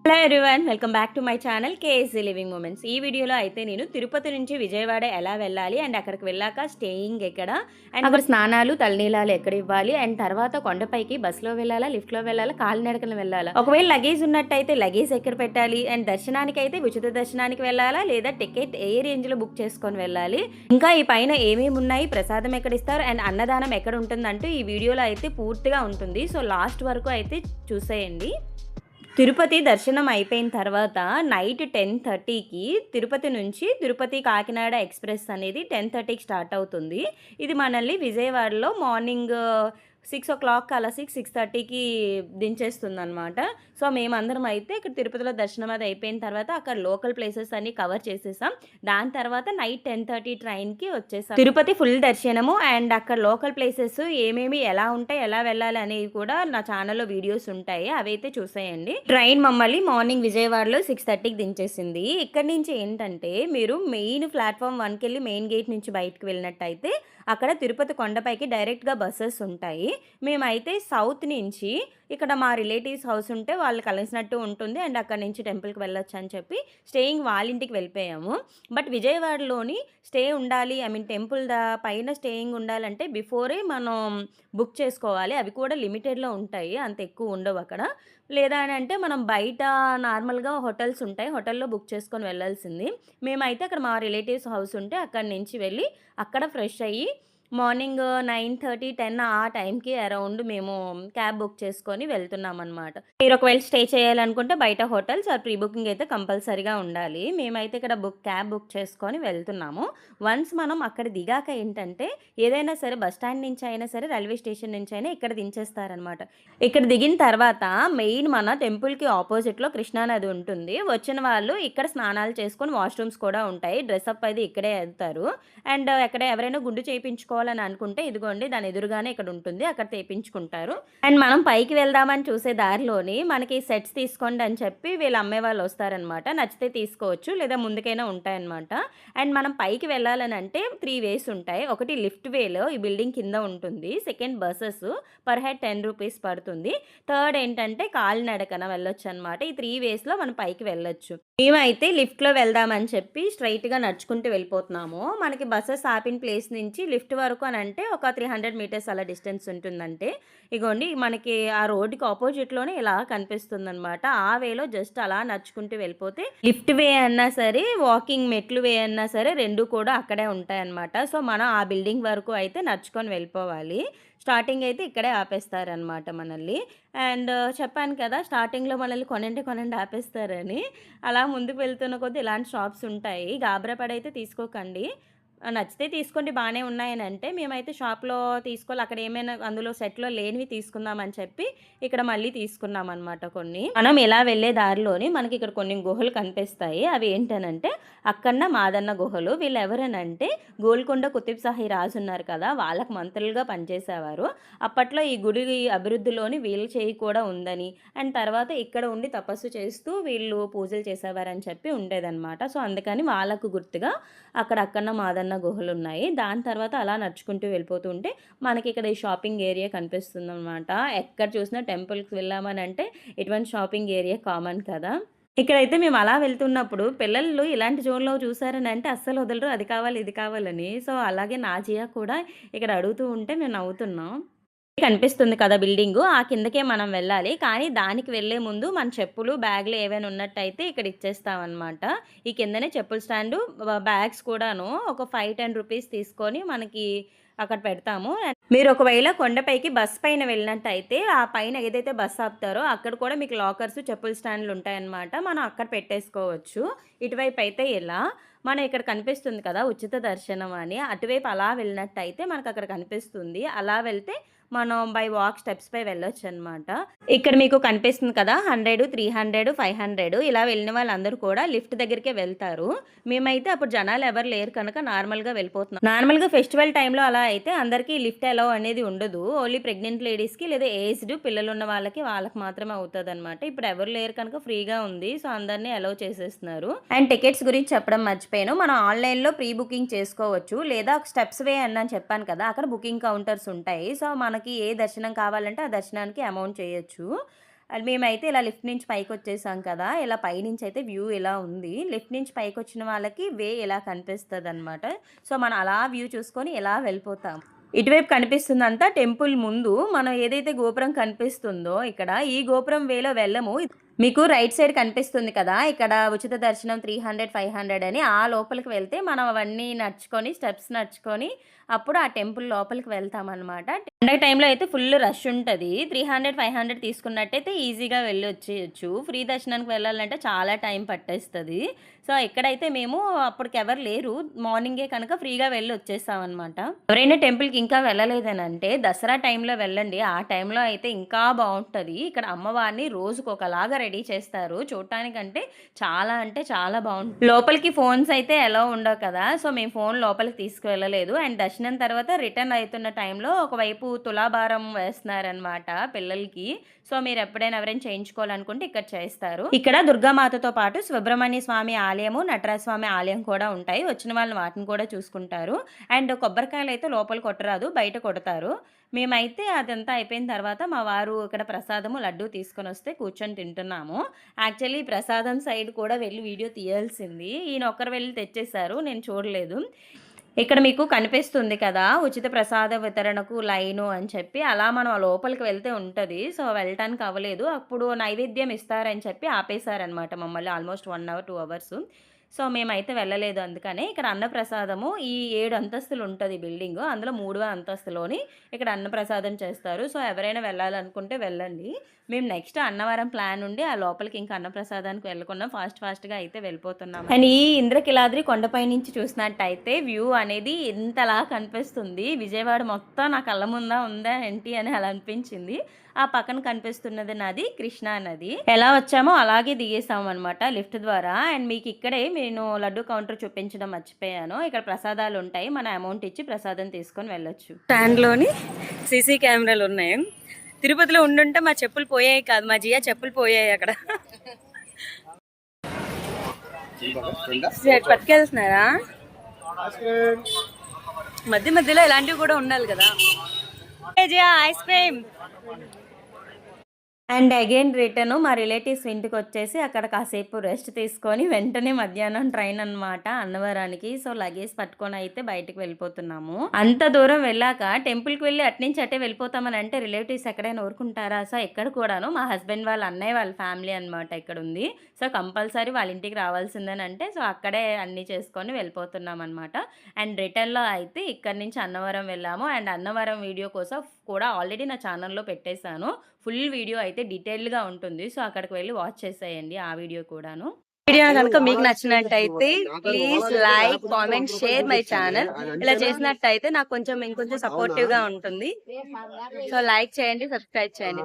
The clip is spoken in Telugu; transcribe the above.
Hello everyone, welcome back to my channel KSC living moments. ఈ వీడియోలో అయితే నేను తిరుపతి నుంచి విజయవాడ ఎలా వెళ్ళాలి అండ్ అక్కడికి వెళ్ళాక స్టేయింగ్ ఎక్కడ అండ్ అక్కడ స్నానాలు తలనీలాలు ఎక్కడ ఇవ్వాలి అండ్ తర్వాత కొండపైకి బస్సులో వెళ్ళాలా, లిఫ్ట్లో వెళ్ళాలా, కాలినడకన వెళ్ళాలా, ఒకవేళ లగేజ్ ఉన్నట్టయితే లగేజ్ ఎక్కడ పెట్టాలి అండ్ దర్శనానికి అయితే ఉచిత దర్శనానికి వెళ్ళాలా లేదా టికెట్ ఏ రేంజ్లో బుక్ చేసుకొని వెళ్ళాలి, ఇంకా ఈ పైన ఏమేమి ఉన్నాయి, ప్రసాదం ఎక్కడ ఇస్తారు అండ్ అన్నదానం ఎక్కడ ఉంటుందంటూ ఈ వీడియోలో అయితే పూర్తిగా ఉంటుంది. సో లాస్ట్ వరకు అయితే చూసేయండి. తిరుపతి దర్శనం అయిపోయిన తర్వాత నైట్ 10:30కి తిరుపతి నుంచి తిరుపతి కాకినాడ ఎక్స్ప్రెస్ అనేది 10:30కి స్టార్ట్ అవుతుంది. ఇది మనల్ని విజయవాడలో మార్నింగ్ 6 o'clock అలా 6:30కి దించేస్తుంది అనమాట. సో మేమందరం అయితే ఇక్కడ తిరుపతిలో దర్శనం అది అయిపోయిన తర్వాత అక్కడ లోకల్ ప్లేసెస్ అన్ని కవర్ చేసేసాం. దాని తర్వాత నైట్ 10:30 ట్రైన్కి వచ్చేసాం. తిరుపతి ఫుల్ దర్శనము అండ్ అక్కడ లోకల్ ప్లేసెస్ ఏమేమి ఎలా ఉంటాయి, ఎలా వెళ్ళాలి అనేవి కూడా నా ఛానల్లో వీడియోస్ ఉంటాయి, అవైతే చూసేయండి. ట్రైన్ మమ్మల్ని మార్నింగ్ విజయవాడలో 6:30కి దించేసింది. ఇక్కడ నుంచి ఏంటంటే మీరు మెయిన్ ప్లాట్ఫామ్ 1కి వెళ్ళి మెయిన్ గేట్ నుంచి బయటకు వెళ్ళినట్టయితే అక్కడ తిరుపతి కొండపైకి డైరెక్ట్గా బస్సెస్ ఉంటాయి. మేమైతే సౌత్ నుంచి ఇక్కడ మా రిలేటివ్స్ హౌస్ ఉంటే వాళ్ళు కలిసినట్టు ఉంటుంది అండ్ అక్కడ నుంచి టెంపుల్కి వెళ్ళొచ్చు అని చెప్పి స్టేయింగ్ వాళ్ళ ఇంటికి వెళ్ళిపోయాము. బట్ విజయవాడలోని స్టే ఉండాలి, టెంపుల్ పైన స్టేయింగ్ ఉండాలంటే బిఫోరే మనం బుక్ చేసుకోవాలి. అవి కూడా లిమిటెడ్లో ఉంటాయి, అంత ఎక్కువ ఉండవు అక్కడ. లేదా అని అంటే మనం బయట నార్మల్గా హోటల్స్ ఉంటాయి, హోటల్లో బుక్ చేసుకొని వెళ్ళాల్సింది. మేమైతే అక్కడ మా రిలేటివ్స్ హౌస్ ఉంటే అక్కడి నుంచి వెళ్ళి అక్కడ ఫ్రెష్ అయ్యి మార్నింగ్ 9:30, 10 ఆ టైంకి అరౌండ్ మేము క్యాబ్ బుక్ చేసుకొని వెళ్తున్నాం అనమాట. మీరు ఒకవేళ స్టే చేయాలనుకుంటే బయట హోటల్స్ ప్రీ బుకింగ్ అయితే కంపల్సరీగా ఉండాలి. మేమైతే ఇక్కడ క్యాబ్ బుక్ చేసుకొని వెళ్తున్నాము. వన్స్ మనం అక్కడ దిగాక ఏంటంటే ఏదైనా సరే బస్ స్టాండ్ నుంచి అయినా సరే రైల్వే స్టేషన్ నుంచి అయినా ఇక్కడ దించేస్తారనమాట. ఇక్కడ దిగిన తర్వాత మెయిన్ మన టెంపుల్కి ఆపోజిట్లో కృష్ణానది ఉంటుంది. వచ్చిన వాళ్ళు ఇక్కడ స్నానాలు చేసుకొని వాష్రూమ్స్ కూడా ఉంటాయి. డ్రెస్అప్ అయితే ఇక్కడే వెళ్తారు అండ్ ఎక్కడ ఎవరైనా గుండు చేయించుకోవాలని అనుకుంటే ఇదిగోండి దాని ఎదురుగానే ఇక్కడ ఉంటుంది, అక్కడ చేయించుకుంటారు. అండ్ మనం పైకి వెళ్దామని చూసే దారిలోని మనకి సెట్స్ తీసుకోండి అని చెప్పి వీళ్ళు అమ్మే వాళ్ళు వస్తారనమాట. నచ్చితే తీసుకోవచ్చు లేదా ముందుకైనా ఉంటాయన్నమాట. అండ్ మనం పైకి వెళ్ళాలని అంటే 3 ways ఉంటాయి. ఒకటి లిఫ్ట్ వేలో ఈ బిల్డింగ్ కింద ఉంటుంది, second buses per head 10 rupees పడుతుంది, థర్డ్ ఏంటంటే కాలినడకన వెళ్ళొచ్చు అనమాట. ఈ 3 waysలో మనం పైకి వెళ్ళొచ్చు. మేమైతే లిఫ్ట్లో వెళ్దామని చెప్పి స్ట్రైట్గా నడుచుకుంటూ వెళ్ళిపోతున్నాము. మనకి బస్సెస్ ఆపిన ప్లేస్ నుంచి లిఫ్ట్ వరకు అని అంటే ఒక 300 meters అలా డిస్టెన్స్ ఉంటుందంటే ఇగోండి మనకి ఆ రోడ్డుకి ఆపోజిట్లోనే ఇలా కనిపిస్తుంది అనమాట. ఆ వేలో జస్ట్ అలా నడుచుకుంటూ వెళ్ళిపోతే లిఫ్ట్ వే అన్నా సరే వాకింగ్ మెట్లు వే అన్నా సరే రెండు కూడా అక్కడే ఉంటాయన్నమాట. సో మనం ఆ బిల్డింగ్ వరకు అయితే నడుచుకొని వెళ్ళిపోవాలి. స్టార్టింగ్ అయితే ఇక్కడే ఆపేస్తారనమాట మనల్ని. అండ్ చెప్పాను కదా స్టార్టింగ్లో మనల్ని కొనండి ఆపేస్తారని. అలా ముందుకు వెళ్తున్న కొద్దీ ఇలాంటి షాప్స్ ఉంటాయి, గాబరా పడైతే తీసుకోకండి. నచ్చితే తీసుకోండి, బాగానే ఉన్నాయని అంటే మేమైతే షాప్లో తీసుకోవాలి, అక్కడ ఏమైనా అందులో సెట్లో లేనివి తీసుకుందామని చెప్పి ఇక్కడ మళ్ళీ తీసుకున్నాం అనమాట. కొన్ని మనం ఇలా వెళ్ళే దారిలోని మనకి ఇక్కడ కొన్ని గుహలు కనిపిస్తాయి. అవి ఏంటనంటే అక్కన్న మాదన్న గుహలు. వీళ్ళు ఎవరనంటే గోల్కొండ కుతుబ్ షాహీ రాజు ఉన్నారు కదా, వాళ్ళకు మంత్రులుగా పనిచేసేవారు. అప్పట్లో ఈ గుడి అభివృద్ధిలోని వీళ్ళ చేయి కూడా ఉందని అండ్ తర్వాత ఇక్కడ ఉండి తపస్సు చేస్తూ వీళ్ళు పూజలు చేసేవారని చెప్పి ఉండేదన్నమాట. సో అందుకని వాళ్ళకు గుర్తుగా అక్కడ అక్కన్న మాదన్న గుహలు ఉన్నాయి. దాని తర్వాత అలా నడుచుకుంటూ వెళ్ళిపోతూ ఉంటే మనకి ఇక్కడ ఈ షాపింగ్ ఏరియా కనిపిస్తుంది అనమాట. ఎక్కడ చూసినా టెంపుల్కి వెళ్ళామని అంటే ఇటువంటి షాపింగ్ ఏరియా కామన్ కదా. ఇక్కడైతే మేము అలా వెళ్తున్నప్పుడు పిల్లలు ఇలాంటి జోన్లో చూసారని అంటే అస్సలు వదలరు, అది కావాలి ఇది కావాలని. సో అలాగే నాజియా కూడా ఇక్కడ అడుగుతూ ఉంటే మేము నవ్వుతున్నాం. కనిపిస్తుంది కదా బిల్డింగు, ఆ కిందకే మనం వెళ్ళాలి. కానీ దానికి వెళ్ళే ముందు మన చెప్పులు బ్యాగ్లు ఏవైనా ఉన్నట్టయితే ఇక్కడ ఇచ్చేస్తామన్నమాట. ఈ కిందనే చెప్పుల స్టాండు, బ్యాగ్స్ కూడాను ఒక 5-10 రూపీస్ తీసుకొని మనకి అక్కడ పెడతాము. మీరు ఒకవేళ కొండపైకి బస్ పైన వెళ్ళినట్టయితే ఆ పైన ఏదైతే బస్ ఆపుతారో అక్కడ కూడా మీకు లాకర్స్ చెప్పుల స్టాండ్లు ఉంటాయన్నమాట, మనం అక్కడ పెట్టేసుకోవచ్చు. ఇటువైపు అయితే ఇలా మనం ఇక్కడ కనిపిస్తుంది కదా ఉచిత దర్శనం అని, అటువైపు అలా వెళ్ళినట్టయితే మనకు అక్కడ కనిపిస్తుంది. అలా వెళ్తే మనం బై వాక్ స్టెప్స్ పై వెళ్ళొచ్చు అనమాట. ఇక్కడ మీకు కనిపిస్తుంది కదా 100, 300, 500 ఇలా వెళ్ళిన వాళ్ళందరూ కూడా లిఫ్ట్ దగ్గరికే వెళ్తారు. మేమైతే అప్పుడు జనాలు ఎవరు లేరు కనుక నార్మల్గా వెళ్ళిపోతున్నాం. నార్మల్గా ఫెస్టివల్ టైంలో అలా అయితే అందరికీ లిఫ్ట్ అలౌ అనేది ఉండదు, ఓన్లీ ప్రెగ్నెంట్ లేడీస్కి లేదా ఏజ్డ్ పిల్లలు ఉన్న వాళ్ళకి మాత్రమే అవుతుంది అనమాట. ఇప్పుడు ఎవరు లేరు కనుక ఫ్రీగా ఉంది, సో అందరినీ అలౌ చేసేస్తున్నారు. అండ్ టికెట్స్ గురించి చెప్పడం మర్చిపోయాను, మనం ఆన్లైన్లో ప్రీ బుకింగ్ చేసుకోవచ్చు లేదా స్టెప్స్ వే అని చెప్పాను కదా, అక్కడ బుకింగ్ కౌంటర్స్ ఉంటాయి. సో మనకి ఏ దర్శనం కావాలంటే ఆ దర్శనానికి అమౌంట్ చేయొచ్చు. మేమైతే ఇలా లిఫ్ట్ నుంచి పైకొచ్చేసాం కదా! ఇలా పైనుంచి అయితే వ్యూ ఇలా ఉంది. లిఫ్ట్ నుంచి పైకొచ్చిన వాళ్ళకి వే ఇలా కనిపిస్తదనమాట. సో, మనం అలా వ్యూ చూసుకొని ఇలా వెళ్ళిపోతాం. ఇటువైపు కనిపిస్తుందంతా టెంపుల్ ముందు. మనం ఏదైతే గోపురం కనిపిస్తుందో ఇక్కడ, ఈ గోపురం వేలో వెళ్ళము. మీకు రైట్ సైడ్ కనిపిస్తుంది కదా! ఇక్కడ ఉచిత దర్శనం 300, 500 అని. ఆ లోపలికి వెళ్తే మనం అవన్నీ నడుచుకొని, స్టెప్స్ నడుచుకొని అప్పుడు ఆ టెంపుల్ లోపలికి వెళ్తామనమాట. పండగ టైంలో అయితే ఫుల్ రష్ ఉంటది. 300, 500 తీసుకున్నట్టయితే ఈజీగా వెళ్ళొచ్చేయొచ్చు. ఫ్రీ దర్శనానికి వెళ్ళాలంటే చాలా టైం పట్టేస్తది. సో, ఇక్కడైతే మేము అప్పటికెవరు లేరు. మార్నింగే కనుక ఫ్రీగా వెళ్ళి వచ్చేసామనమాట. ఎవరైనా టెంపుల్‌కి ఇంకా వెళ్ళలేదనంటే దసరా టైంలో వెళ్ళండి. ఆ టైంలో అయితే ఇంకా బావుంటది. ఇక్కడ అమ్మవారిని రోజుకొకలాగా రెడీ చేస్తారు. చూడటానికంటే చాలా అంటే చాలా బావుంటుంది. లోపలికి ఫోన్స్ అయితే అలౌ ఉండవు కదా! సో, మేము ఫోన్ లోపలికి తీసుకువెళ్ళలేదు. అండ్ దర్శనం తర్వాత రిటర్న్ అయితున్న టైంలో ఒకవైపు తులాభారం వేస్తున్నారనమాట పిల్లలకి. సో, మీరు ఎప్పుడైనా ఎవరైనా చేయించుకోవాలనుకుంటే ఇక్కడ చేస్తారు. ఇక్కడ దుర్గామాతతో పాటు సుబ్రహ్మణ్య స్వామి ఆలయము, నటరాజ స్వామి ఆలయం కూడా ఉంటాయి. వచ్చిన వాళ్ళు వాటిని కూడా చూసుకుంటారు. అండ్ కొబ్బరికాయలు అయితే లోపల కొట్టరాదు, బయట కొడతారు. మేమైతే అదంతా అయిపోయిన తర్వాత మా వారు ఇక్కడ ప్రసాదము లడ్డూ తీసుకొనొస్తే కూర్చొని తింటున్నాము. యాక్చువల్లీ ప్రసాదం సైడ్ కూడా వెళ్ళి వీడియో తీయాల్సింది. ఈయన ఒక్కరు వెళ్ళి తెచ్చేశారు. నేను చూడలేదు. ఇక్కడ మీకు కనిపిస్తుంది కదా! ఉచిత ప్రసాద వితరణకు లైను అని చెప్పి. అలా మనం లోపలికి వెళ్తే ఉంటది. సో, వెళ్ళటానికి అవ్వలేదు. అప్పుడు నైవేద్యం ఇస్తారని చెప్పి ఆపేశారనమాట మమ్మల్ని. Almost 1 hour, 2 hours. సో, మేమైతే వెళ్ళలేదు అందుకనే. ఇక్కడ అన్నప్రసాదము ఈ 7 అంతస్తులు ఉంటది బిల్డింగు. అందులో 3వ అంతస్తులోని ఇక్కడ అన్నప్రసాదం చేస్తారు. సో, ఎవరైనా వెళ్ళాలనుకుంటే వెళ్ళండి. మేము నెక్స్ట్ అన్నవరం ప్లాన్ ఉండి ఆ లోపలికి ఇంకా అన్నప్రసాదానికి వెళ్ళకుండా ఫాస్ట్‌గా అయితే వెళ్ళిపోతున్నాం. అండ్ ఈ ఇంద్రకీలాద్రి కొండపై నుంచి చూసినట్టయితే వ్యూ అనేది ఇంతలా కనిపిస్తుంది. విజయవాడ మొత్తం నా కళ్ళ ముందా ఉందా ఏంటి అని అలా అనిపించింది. ఆ పక్కన కనిపిస్తున్నది నది కృష్ణా నది. ఎలా వచ్చామో అలాగే దిగేసాం అనమాట లిఫ్ట్ ద్వారా. అండ్ మీకు ఇక్కడే నేను లడ్డు కౌంటర్ చూపించడం మర్చిపోయాను. ఇక్కడ ప్రసాదాలు ఉంటాయి. మన అమౌంట్ ఇచ్చి ప్రసాదం తీసుకొని వెళ్ళొచ్చు. స్టాండ్లోని సీసీ కెమెరాలు ఉన్నాయి. తిరుపతిలో ఉండుంటే మా చెప్పులు పోయాయి కాదు, మా జియా చెప్పులు పోయాయి అక్కడ. పట్టుకెళ్తున్నారా? మధ్యలో ఇలాంటివి కూడా ఉండాలి కదా. జియా ice cream. And again return మా రిలేటివ్స్ ఇంటికి వచ్చేసి అక్కడ కాసేపు రెస్ట్ తీసుకొని వెంటనే మధ్యాహ్నం ట్రైన్ అనమాట అన్నవరానికి. సో, లగేజ్ పట్టుకొని అయితే బయటకు వెళ్ళిపోతున్నాము. అంత దూరం వెళ్ళాక టెంపుల్కి వెళ్ళి అట్నుంచి అటే వెళ్ళిపోతామని అంటే రిలేటివ్స్ ఎక్కడైనా ఊరుకుంటారా? సో, ఎక్కడ కూడాను మా హస్బెండ్ వాళ్ళ అన్నయ్య వాళ్ళ ఫ్యామిలీ అనమాట ఇక్కడ ఉంది. సో, కంపల్సరీ వాళ్ళ ఇంటికి రావాల్సిందని అంటే సో, అక్కడే అన్నీ చేసుకొని వెళ్ళిపోతున్నాం అనమాట. అండ్ రిటర్న్లో అయితే ఇక్కడి నుంచి అన్నవరం వెళ్ళాము. అండ్ అన్నవరం వీడియో కోసం కూడా ఆల్రెడీ నా ఛానల్లో పెట్టేశాను. ఫుల్ వీడియో అయితే డీటెయిల్డ్గా ఉంటుంది. సో, అక్కడికి వెళ్ళి వాచ్ చేసేయండి ఆ వీడియో కూడాను. వీడియో కనుక మీకు నచ్చినట్టయితే please like, comment, share my channel. ఇలా చేసినట్టయితే నాకు ఇంకొంచెం సపోర్టివ్ గా ఉంటుంది. సో, లైక్ చేయండి, సబ్స్క్రైబ్ చేయండి.